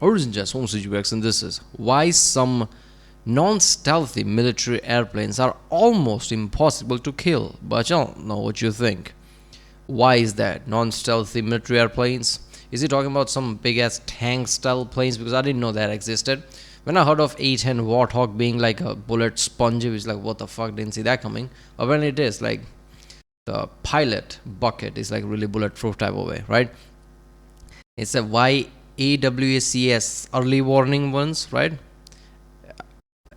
Origin Jazz, Home CGX, and this is why some non-stealthy military airplanes are almost impossible to kill. But I don't know what you think. Why is that? Non-stealthy military airplanes? Is he talking about some big-ass tank-style planes? Because I didn't know that existed. When I heard of A-10 Warthog being like a bullet sponge, it was like, what the fuck, didn't see that coming. But when it is, like, the pilot bucket is like really bulletproof type of way, right? It's a why AWACS early warning ones, right?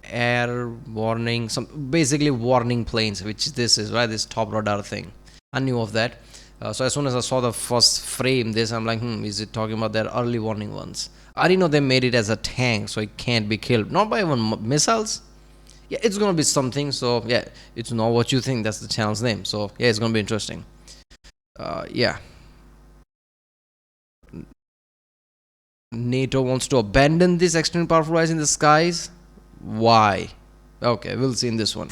Air warning, some basically warning planes, which this is, right? This top radar thing. I knew of that. So as soon as I saw the first frame, this I'm like, is it talking about their early warning ones? I didn't know they made it as a tank, so it can't be killed, not by even missiles. Yeah, it's gonna be something. So yeah, it's not what you think. That's the channel's name. So yeah, it's gonna be interesting. Yeah. NATO wants to abandon this extreme powerful eyes in the skies. Why? Okay, we'll see in this one.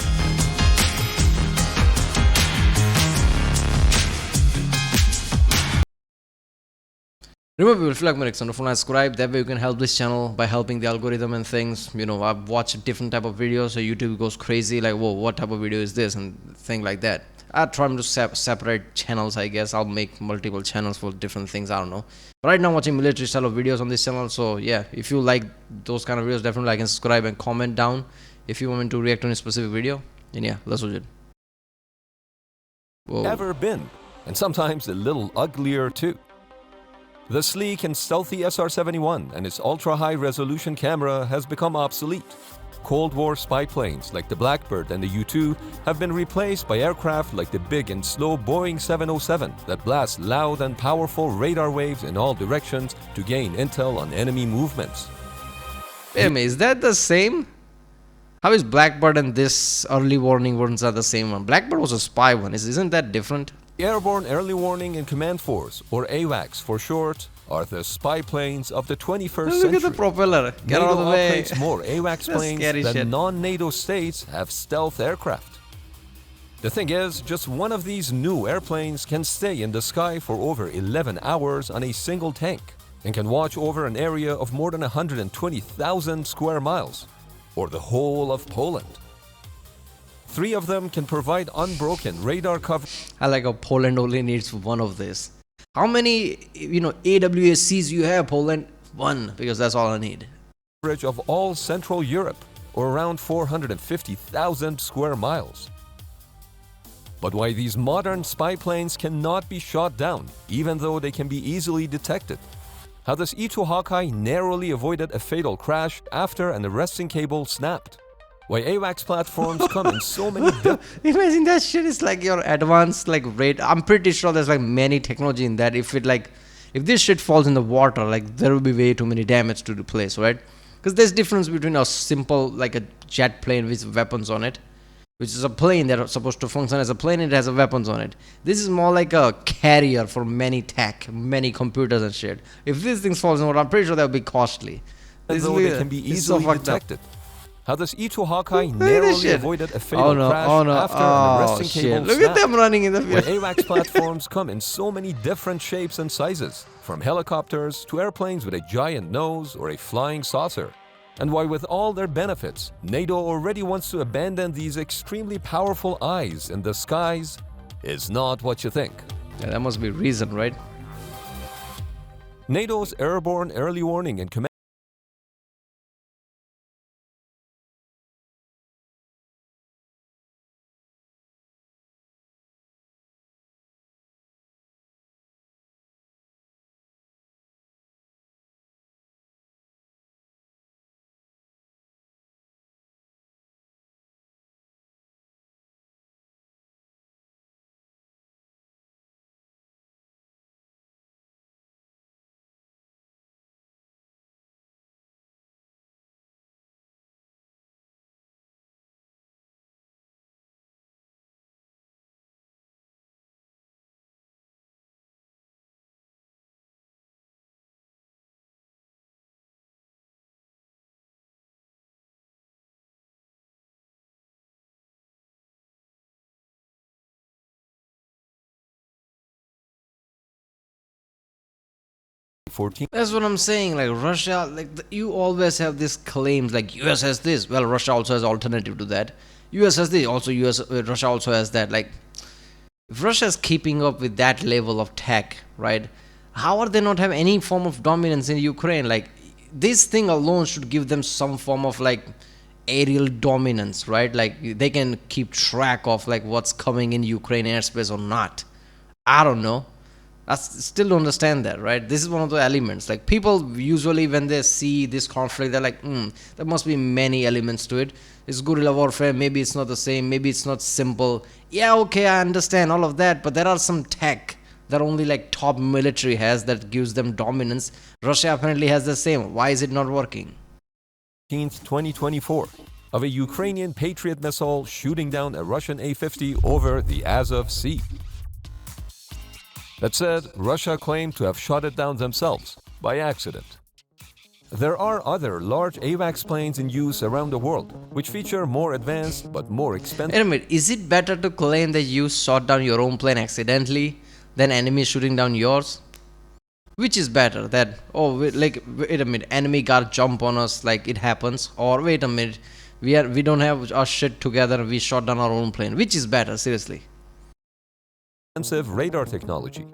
Remember, if you like my next subscribe. That way you can help this channel by helping the algorithm and things. You know, I've watched different type of videos, so YouTube goes crazy, like, whoa, what type of video is this, and thing like that. I try to separate channels. I guess I'll make multiple channels for different things. I don't know. But right now, I'm watching military style of videos on this channel. So yeah, if you like those kind of videos, definitely like and subscribe and comment down if you want me to react to a specific video. And yeah, let's watch it. Whoa. Ever been, and sometimes a little uglier too. The sleek and stealthy SR-71 and its ultra-high-resolution camera has become obsolete. Cold War spy planes like the Blackbird and the U-2 have been replaced by aircraft like the big and slow Boeing 707 that blast loud and powerful radar waves in all directions to gain intel on enemy movements. Wait a minute, is that the same? How is Blackbird and this early warning ones are the same one? Blackbird was a spy one. Isn't that different? The Airborne Early Warning and Command Force, or AWACS for short, are the spy planes of the 21st century. Look at the propeller. Get NATO out of the way. operates more AWACS planes than non-NATO states have stealth aircraft. The thing is, just one of these new airplanes can stay in the sky for over 11 hours on a single tank and can watch over an area of more than 120,000 square miles, or the whole of Poland. 3 of them can provide unbroken radar coverage. I like how Poland only needs one of this. How many, AWACs you have, Poland? One, because that's all I need. Of all Central Europe, or around 450,000 square miles. But why these modern spy planes cannot be shot down, even though they can be easily detected? How this E-2 Hawkeye narrowly avoided a fatal crash after an arresting cable snapped? Why AWACS platforms come in so many Imagine that shit is like your advanced rate. I'm pretty sure there's many technology in that. If this shit falls in the water, there will be way too many damage to the place, right? Because there's difference between a simple a jet plane with weapons on it, which is a plane that is supposed to function as a plane and it has weapons on it. This is more like a carrier for many tech, many computers and shit. If these things falls in water, I'm pretty sure that would be costly. Though they can be easily detected. How this E-2 Hawkeye narrowly avoided a fatal crash after an arresting cable Look at them running in the field. AWACS platforms come in so many different shapes and sizes, from helicopters to airplanes with a giant nose or a flying saucer. And why, with all their benefits, NATO already wants to abandon these extremely powerful eyes in the skies is not what you think. Yeah, that must be reason, right? NATO's Airborne Early Warning and Command 2014. That's what I'm saying. Like Russia, you always have these claims like US has this. Well, Russia also has alternative to that. US has this. Also, Russia also has that. Like, if Russia is keeping up with that level of tech, right? How are they not have any form of dominance in Ukraine? Like, this thing alone should give them some form of like aerial dominance, right? Like they can keep track of like what's coming in Ukraine airspace or not. I don't know. I still don't understand that, right? This is one of the elements. Like people usually when they see this conflict, they're like, there must be many elements to it. It's guerrilla warfare. Maybe it's not the same. Maybe it's not simple. Yeah, okay, I understand all of that. But there are some tech that only like top military has that gives them dominance. Russia apparently has the same. Why is it not working? 2024 of a Ukrainian Patriot missile shooting down a Russian A-50 over the Azov Sea. That said, Russia claimed to have shot it down themselves by accident. There are other large AWACS planes in use around the world, which feature more advanced but more expensive. Wait a minute, is it better to claim that you shot down your own plane accidentally than enemy shooting down yours? Which is better? That, oh, wait a minute, enemy got jump on us, like it happens, or wait a minute, we don't have our shit together, we shot down our own plane. Which is better, seriously? Expensive radar technology.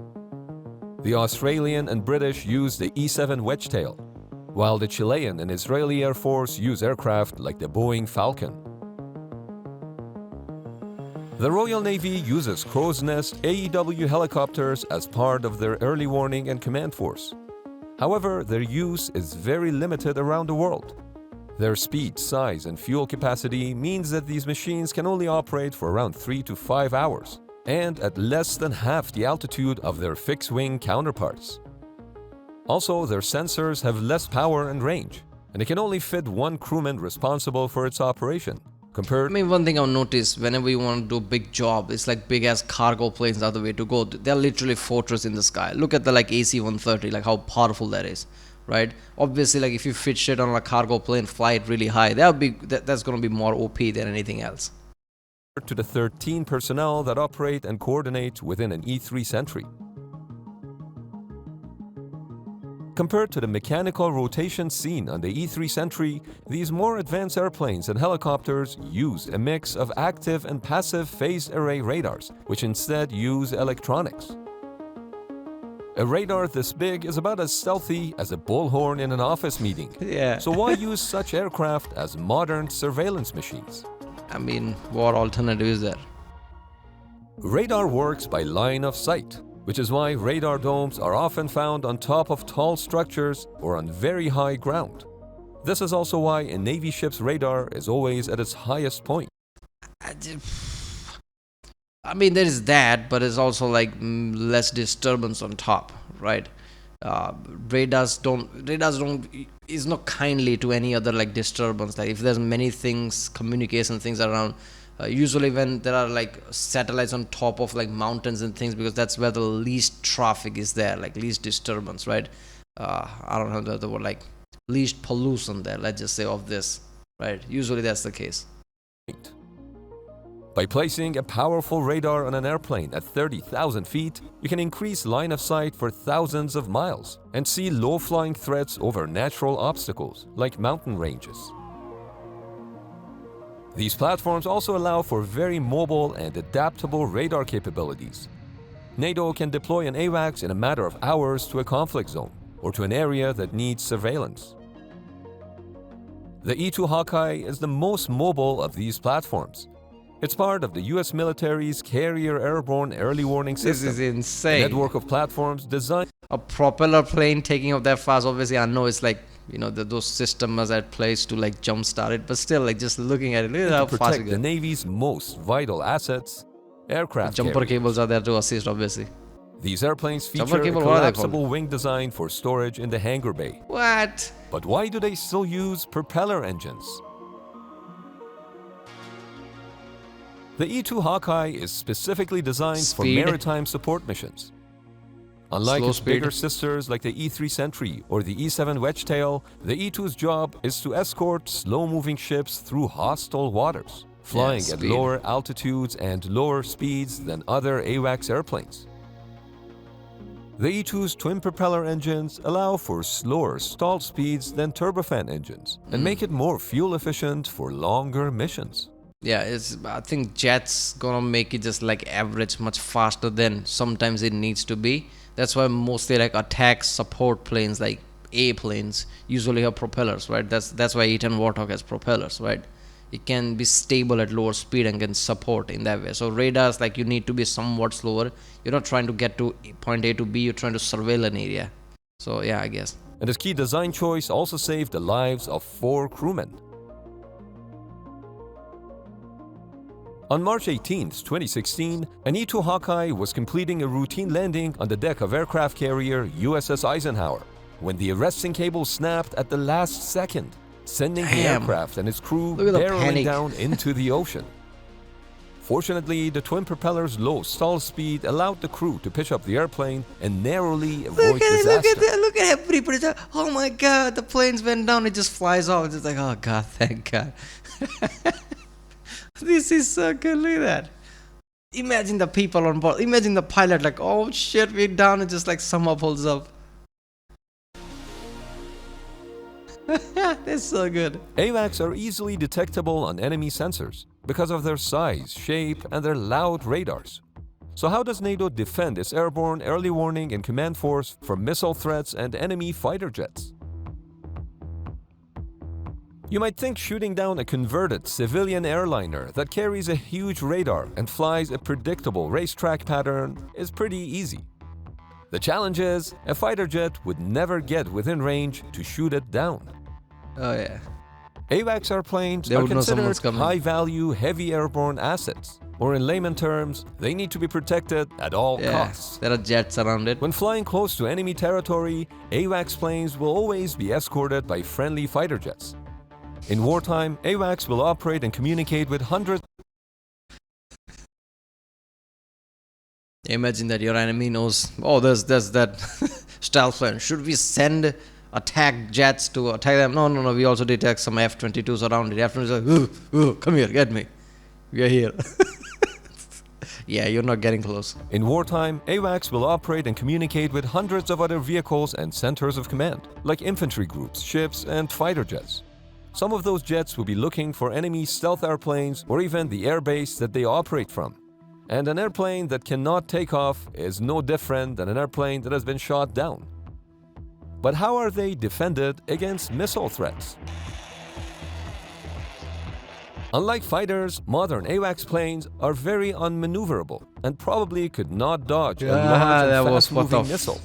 The Australian and British use the E-7 Wedgetail, while the Chilean and Israeli Air Force use aircraft like the Boeing Falcon. The Royal Navy uses Crow's Nest AEW helicopters as part of their early warning and command force. However, their use is very limited around the world. Their speed, size, and fuel capacity means that these machines can only operate for around 3 to 5 hours, and at less than half the altitude of their fixed-wing counterparts. Also, their sensors have less power and range, and it can only fit one crewman responsible for its operation. I mean, one thing I've noticed, whenever you want to do a big job, it's like big ass cargo planes are the way to go. They're literally fortress in the sky. Look at the like AC-130, like how powerful that is, right? Obviously, like if you fit shit on a cargo plane, fly it really high, that's going to be more OP than anything else. To the 13 personnel that operate and coordinate within an E-3 Sentry. Compared to the mechanical rotation seen on the E-3 Sentry, these more advanced airplanes and helicopters use a mix of active and passive phased array radars, which instead use electronics. A radar this big is about as stealthy as a bullhorn in an office meeting. Yeah. So why use such aircraft as modern surveillance machines? I mean, what alternative is there? Radar works by line of sight, which is why radar domes are often found on top of tall structures or on very high ground. This is also why a Navy ship's radar is always at its highest point. I mean, there is that, but it's also like less disturbance on top, right? Radars don't is not kindly to any other like disturbance. Like if there's many things, communication things around, usually when there are like satellites on top of like mountains and things, because that's where the least traffic is there, like least disturbance, right? I don't know the word, like least pollution there, let's just say, of this, right? Usually that's the case. By placing a powerful radar on an airplane at 30,000 feet, you can increase line of sight for thousands of miles and see low-flying threats over natural obstacles like mountain ranges. These platforms also allow for very mobile and adaptable radar capabilities. NATO can deploy an AWACS in a matter of hours to a conflict zone or to an area that needs surveillance. The E-2 Hawkeye is the most mobile of these platforms. It's part of the US military's Carrier Airborne Early Warning System. This is insane. A network of platforms designed... A propeller plane taking off that fast, obviously I know it's like, you know, those systems at place to like jumpstart it, but still, like just looking at it, look at how to fast protect the Navy's most vital assets, aircraft jumper carriers. cables are there to assist, obviously. These airplanes feature Jumper a cable, what are they collapsible wing design for storage in the hangar bay. What? But why do they still use propeller engines? The E-2 Hawkeye is specifically designed for maritime support missions. Unlike its bigger sisters like the E-3 Sentry or the E-7 Wedgetail, the E-2's job is to escort slow-moving ships through hostile waters, flying at lower altitudes and lower speeds than other AWACS airplanes. The E-2's twin propeller engines allow for slower stall speeds than turbofan engines and make it more fuel efficient for longer missions. Yeah, I think jets gonna make it just like average much faster than sometimes it needs to be. That's why mostly like attack support planes like A planes usually have propellers, right? That's why E-2 Warthog has propellers, right? It can be stable at lower speed and can support in that way. So radars, like, you need to be somewhat slower. You're not trying to get to point A to B, you're trying to surveil an area. So yeah, I guess. And this key design choice also saved the lives of 4 crewmen. On March 18, 2016, an E-2 Hawkeye was completing a routine landing on the deck of aircraft carrier USS Eisenhower when the arresting cable snapped at the last second, sending the aircraft and its crew barreling down into the ocean. Fortunately, the twin propeller's low stall speed allowed the crew to pitch up the airplane and narrowly avoid disaster. Look at everybody. Oh my god, the planes went down, it just flies off. It's just like, oh god, thank god. This is so good, look at that. Imagine the people on board. Imagine the pilot like, oh shit, we're down, and just like somehow pulls up. That's so good. AWACS are easily detectable on enemy sensors because of their size, shape, and their loud radars. So how does NATO defend its airborne early warning and command force from missile threats and enemy fighter jets? You might think shooting down a converted civilian airliner that carries a huge radar and flies a predictable racetrack pattern is pretty easy. The challenge is, a fighter jet would never get within range to shoot it down. Oh yeah. AWACS airplanes are considered high-value, heavy airborne assets, or in layman terms, they need to be protected at all costs. There are jets around it. When flying close to enemy territory, AWACS planes will always be escorted by friendly fighter jets. In wartime, AWACS will operate and communicate with hundreds. Imagine that your enemy knows, oh, there's that stealth plane. Should we send attack jets to attack them? No, we also detect some F-22s around it. F-22s are like, come here, get me. We are here. Yeah, you're not getting close. In wartime, AWACS will operate and communicate with hundreds of other vehicles and centers of command, like infantry groups, ships, and fighter jets. Some of those jets will be looking for enemy stealth airplanes or even the airbase that they operate from. And an airplane that cannot take off is no different than an airplane that has been shot down. But how are they defended against missile threats? Unlike fighters, modern AWACS planes are very unmaneuverable and probably could not dodge a large and fast-moving missile.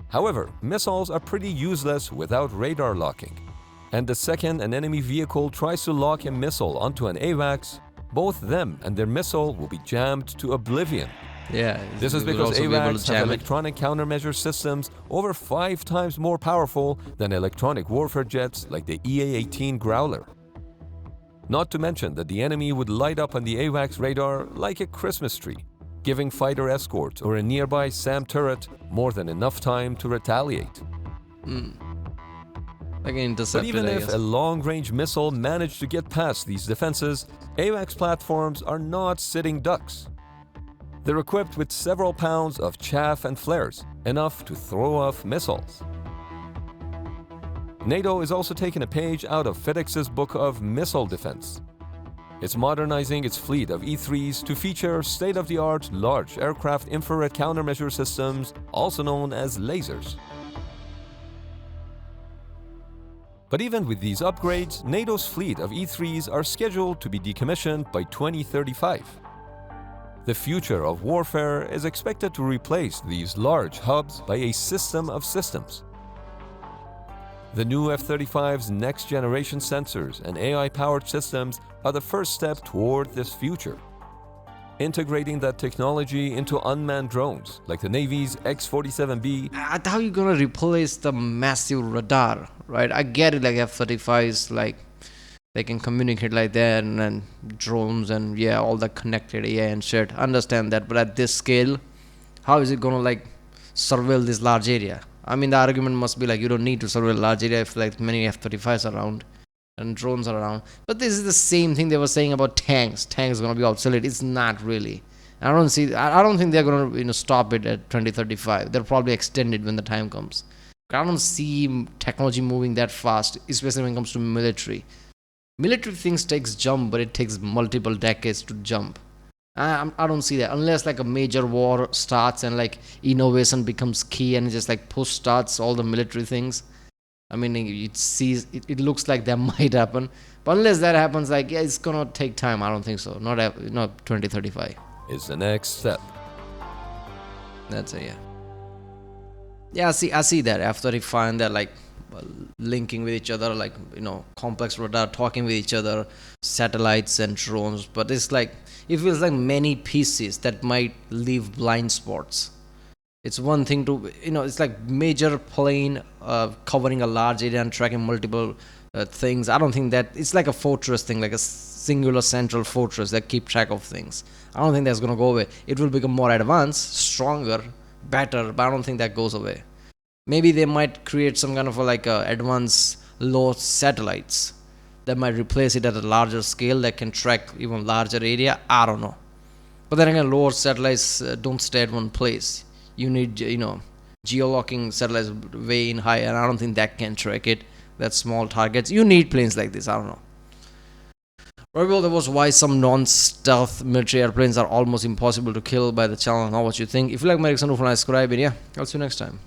However, missiles are pretty useless without radar locking. And the second an enemy vehicle tries to lock a missile onto an AWACS, both them and their missile will be jammed to oblivion. Yeah, this is because AWACS have electronic countermeasure systems over 5 times more powerful than electronic warfare jets like the EA-18 Growler. Not to mention that the enemy would light up on the AWACS radar like a Christmas tree, giving fighter escorts or a nearby SAM turret more than enough time to retaliate. Like intercepted, but even if a long-range missile managed to get past these defenses, AWACS platforms are not sitting ducks. They're equipped with several pounds of chaff and flares, enough to throw off missiles. NATO is also taking a page out of FedEx's book of missile defense. It's modernizing its fleet of E-3s to feature state-of-the-art large aircraft infrared countermeasure systems, also known as lasers. But even with these upgrades, NATO's fleet of E-3s are scheduled to be decommissioned by 2035. The future of warfare is expected to replace these large hubs by a system of systems. The new F-35's next-generation sensors and AI-powered systems are the first step toward this future. Integrating that technology into unmanned drones, like the Navy's X-47B. How are you gonna replace the massive radar, right? I get it, like F-35s, like they can communicate like that, and drones and yeah, all the connected AI and shit. I understand that, but at this scale, how is it gonna like surveil this large area? I mean, the argument must be like you don't need to surveil large area if like many F-35s are around and drones are around. But this is the same thing they were saying about tanks. Tanks are gonna be obsolete. It's not really. I don't think they're gonna stop it at 2035. They'll probably extend it when the time comes. I don't see technology moving that fast, especially when it comes to military. Military things takes jump, but it takes multiple decades to jump. I don't see that unless like a major war starts and like innovation becomes key and just like push starts all the military things. I mean, it looks like that might happen, but unless that happens, like yeah, it's gonna take time. I don't think so. Not 2035. Is the next step. That's it. Yeah. Yeah, I see that after they find that like linking with each other, like complex radar talking with each other, satellites and drones. But it's like it feels like many pieces that might leave blind spots. It's one thing to it's like major plane covering a large area and tracking multiple things. I don't think that it's like a fortress thing, like a singular central fortress that keep track of things. I don't think that's gonna go away. It will become more advanced, stronger, better, but I don't think that goes away. Maybe they might create some kind of advanced low satellites that might replace it at a larger scale that can track even larger area. I don't know. But then again, lower satellites don't stay at one place. You need geolocking satellites way in high, and I don't think that can track it. That's small targets. You need planes like this. I don't know. Right, well, that was why some non-stealth military airplanes are almost impossible to kill by the channel. Now what you think. If you like my reaction, subscribe, and yeah, I'll see you next time.